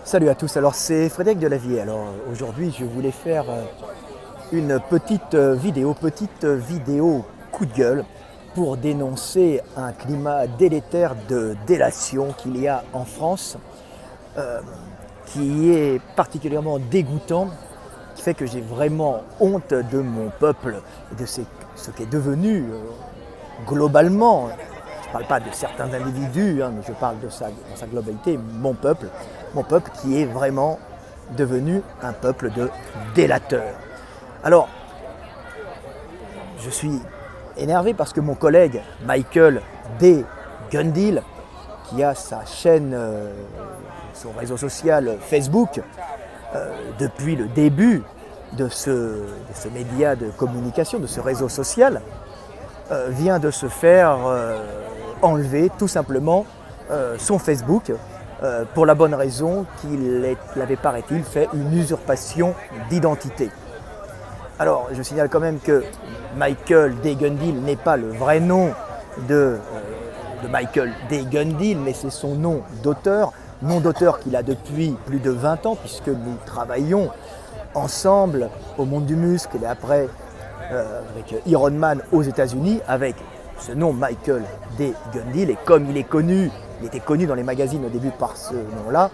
Salut à tous, alors c'est Frédéric Delavier. Alors aujourd'hui je voulais faire une petite vidéo coup de gueule pour dénoncer un climat délétère de délation qu'il y a en France, qui est particulièrement dégoûtant, qui fait que j'ai vraiment honte de mon peuple et de ce qu'est devenu globalement. Je ne parle pas de certains individus, mais je parle dans sa globalité, mon peuple qui est vraiment devenu un peuple de délateurs. Alors, je suis énervé parce que mon collègue Michael D. Gundeal, qui a sa chaîne, son réseau social Facebook, depuis le début de ce média de communication, de ce réseau social, vient de se faire enlever tout simplement son Facebook pour la bonne raison qu'il avait, paraît-il, fait une usurpation d'identité. Alors, je signale quand même que Michael D. Gundeal n'est pas le vrai nom de Michael D. Gundeal, mais c'est son nom d'auteur qu'il a depuis plus de 20 ans, puisque nous travaillons ensemble au Monde du Muscle et après avec Ironman aux États-Unis, avec ce nom Michael D. Gundeal. Et comme il était connu dans les magazines au début par ce nom-là,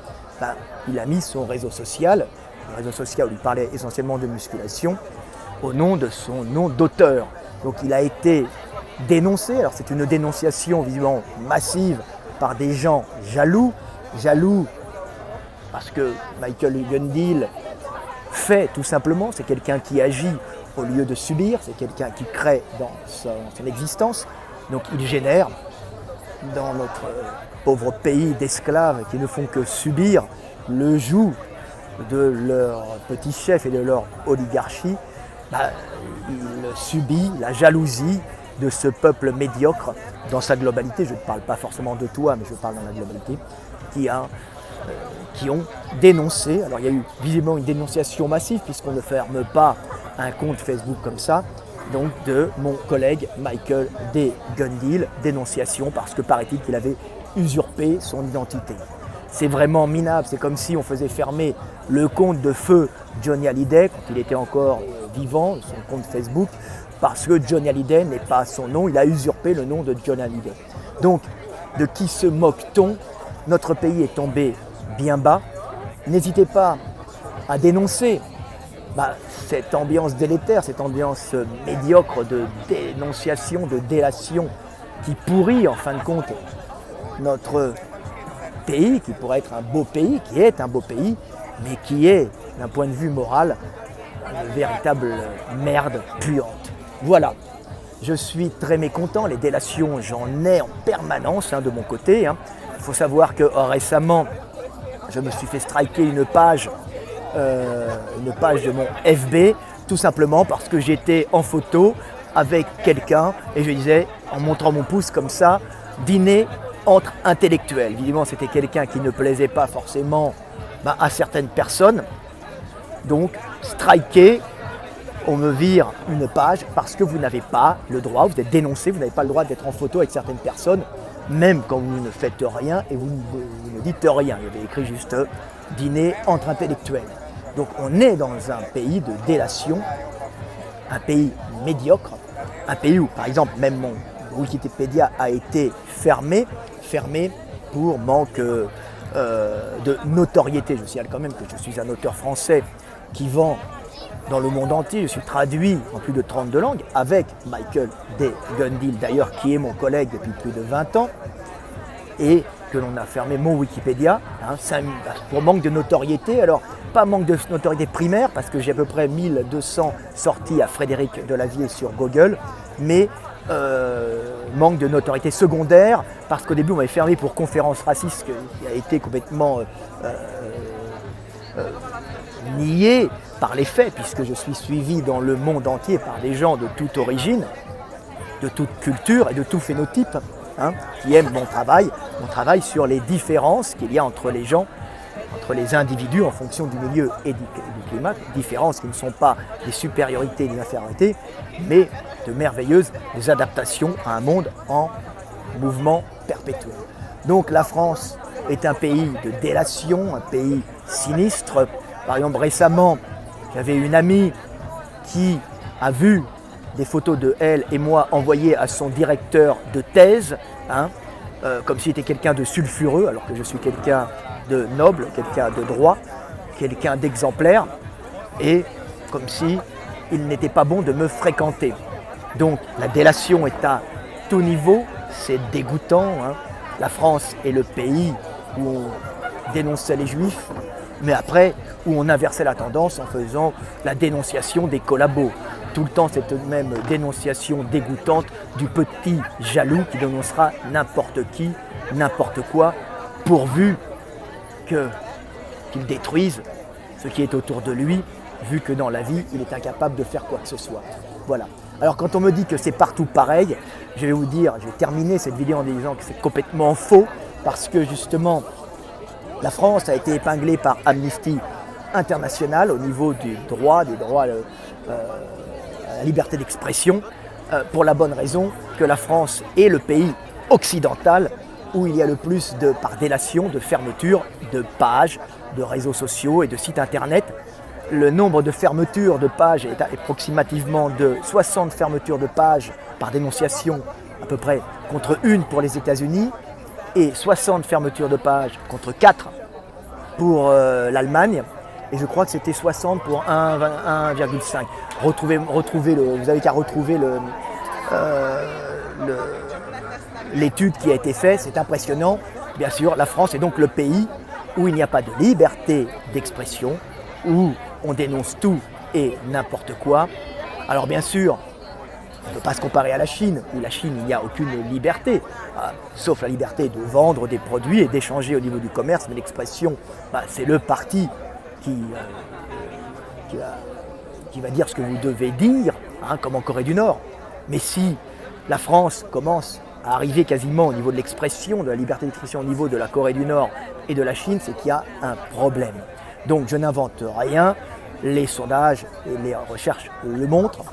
il a mis son réseau social, le réseau social où il parlait essentiellement de musculation, au nom de son nom d'auteur. Donc il a été dénoncé. Alors c'est une dénonciation visiblement massive par des gens jaloux parce que Michael Gundeal fait tout simplement, c'est quelqu'un qui agit au lieu de subir, c'est quelqu'un qui crée dans son existence. Donc il génère dans notre pauvre pays d'esclaves qui ne font que subir le joug de leur petit chef et de leur oligarchie. Il subit la jalousie de ce peuple médiocre dans sa globalité. Je ne parle pas forcément de toi, mais je parle dans la globalité, qui ont dénoncé. Alors il y a eu visiblement une dénonciation massive puisqu'on ne ferme pas un compte Facebook comme ça, donc de mon collègue Michael D. Gundeal, dénonciation parce que paraît-il qu'il avait usurpé son identité. C'est vraiment minable, c'est comme si on faisait fermer le compte de feu Johnny Hallyday quand il était encore vivant, son compte Facebook, parce que Johnny Hallyday n'est pas son nom, il a usurpé le nom de Johnny Hallyday. Donc, de qui se moque-t-on? Notre pays est tombé bien bas. N'hésitez pas à dénoncer cette ambiance délétère, cette ambiance médiocre de dénonciation, de délation qui pourrit en fin de compte notre pays, qui pourrait être un beau pays, qui est un beau pays, mais qui est, d'un point de vue moral, une véritable merde puante. Voilà, je suis très mécontent, les délations, j'en ai en permanence de mon côté. Il faut savoir que récemment, je me suis fait striker une page de mon FB, tout simplement parce que j'étais en photo avec quelqu'un et je disais, en montrant mon pouce comme ça, dîner entre intellectuels. Évidemment, c'était quelqu'un qui ne plaisait pas forcément à certaines personnes. Donc, striker, on me vire une page parce que vous n'avez pas le droit, vous êtes dénoncé, vous n'avez pas le droit d'être en photo avec certaines personnes, même quand vous ne faites rien et vous ne dites rien. Il y avait écrit juste dîner entre intellectuels. Donc on est dans un pays de délation, un pays médiocre, un pays où, par exemple, même mon Wikipédia a été fermé pour manque de notoriété. Je signale quand même que je suis un auteur français qui vend dans le monde entier. Je suis traduit en plus de 32 langues avec Michael D. Gundeal, d'ailleurs, qui est mon collègue depuis plus de 20 ans, et que l'on a fermé mon Wikipédia pour manque de notoriété. Alors, pas manque de notoriété primaire, parce que j'ai à peu près 1200 sorties à Frédéric Delavier sur Google, mais manque de notoriété secondaire, parce qu'au début on m'avait fermé pour conférence raciste qui a été complètement nié par les faits, puisque je suis suivi dans le monde entier par des gens de toute origine, de toute culture et de tout phénotype, qui aiment mon travail sur les différences qu'il y a entre les gens, entre les individus en fonction du milieu et du climat, différences qui ne sont pas des supériorités et des infériorités, mais de merveilleuses adaptations à un monde en mouvement perpétuel. Donc la France est un pays de délation, un pays sinistres. Par exemple, récemment, j'avais une amie qui a vu des photos de elle et moi envoyées à son directeur de thèse, comme si j'étais quelqu'un de sulfureux, alors que je suis quelqu'un de noble, quelqu'un de droit, quelqu'un d'exemplaire, et comme si il n'était pas bon de me fréquenter. Donc la délation est à tout niveau, c'est dégoûtant. La France est le pays où on dénonçait les juifs, mais après où on inversait la tendance en faisant la dénonciation des collabos. Tout le temps cette même dénonciation dégoûtante du petit jaloux qui dénoncera n'importe qui, n'importe quoi, pourvu qu'il détruise ce qui est autour de lui, vu que dans la vie, il est incapable de faire quoi que ce soit. Voilà. Alors quand on me dit que c'est partout pareil, je vais vous dire, je vais terminer cette vidéo en disant que c'est complètement faux, parce que justement, la France a été épinglée par Amnesty International au niveau des droits à la liberté d'expression, pour la bonne raison que la France est le pays occidental où il y a le plus par délation, de fermetures de pages, de réseaux sociaux et de sites internet. Le nombre de fermetures de pages est approximativement de 60 fermetures de pages par dénonciation, à peu près, contre une pour les États-Unis, et 60 fermetures de pages contre 4 pour l'Allemagne, et je crois que c'était 60 pour 1,5. Vous avez qu'à retrouver l'étude qui a été faite, c'est impressionnant. Bien sûr, la France est donc le pays où il n'y a pas de liberté d'expression, où on dénonce tout et n'importe quoi. Alors bien sûr, on ne peut pas se comparer à la Chine, où la Chine, il n'y a aucune liberté, sauf la liberté de vendre des produits et d'échanger au niveau du commerce, mais l'expression, c'est le parti qui va dire ce que vous devez dire, comme en Corée du Nord. Mais si la France commence à arriver quasiment au niveau de l'expression, de la liberté d'expression au niveau de la Corée du Nord et de la Chine, c'est qu'il y a un problème. Donc je n'invente rien, les sondages et les recherches le montrent.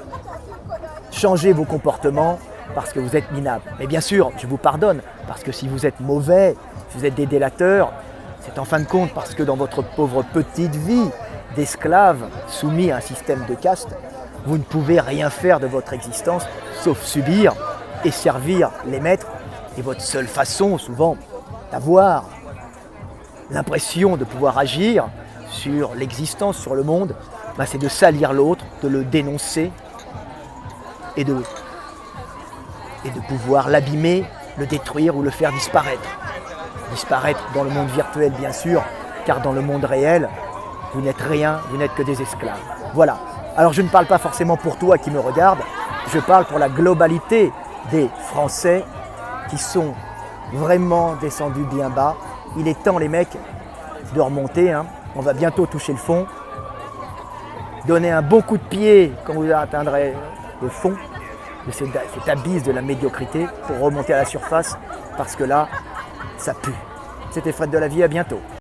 Changez vos comportements parce que vous êtes minables. Mais bien sûr, je vous pardonne, parce que si vous êtes mauvais, si vous êtes des délateurs, c'est en fin de compte parce que dans votre pauvre petite vie d'esclave soumis à un système de caste, vous ne pouvez rien faire de votre existence sauf subir et servir les maîtres. Et votre seule façon, souvent, d'avoir l'impression de pouvoir agir sur l'existence, sur le monde, c'est de salir l'autre, de le dénoncer et de pouvoir l'abîmer, le détruire ou le faire disparaître. Disparaître dans le monde virtuel, bien sûr, car dans le monde réel, vous n'êtes rien, vous n'êtes que des esclaves. Voilà. Alors je ne parle pas forcément pour toi qui me regarde, je parle pour la globalité des Français qui sont vraiment descendus bien bas. Il est temps les mecs de remonter, on va bientôt toucher le fond. Donnez un bon coup de pied quand vous atteindrez le fond de cet abysse de la médiocrité pour remonter à la surface, parce que là, ça pue. C'était Fred de la Vie, à bientôt.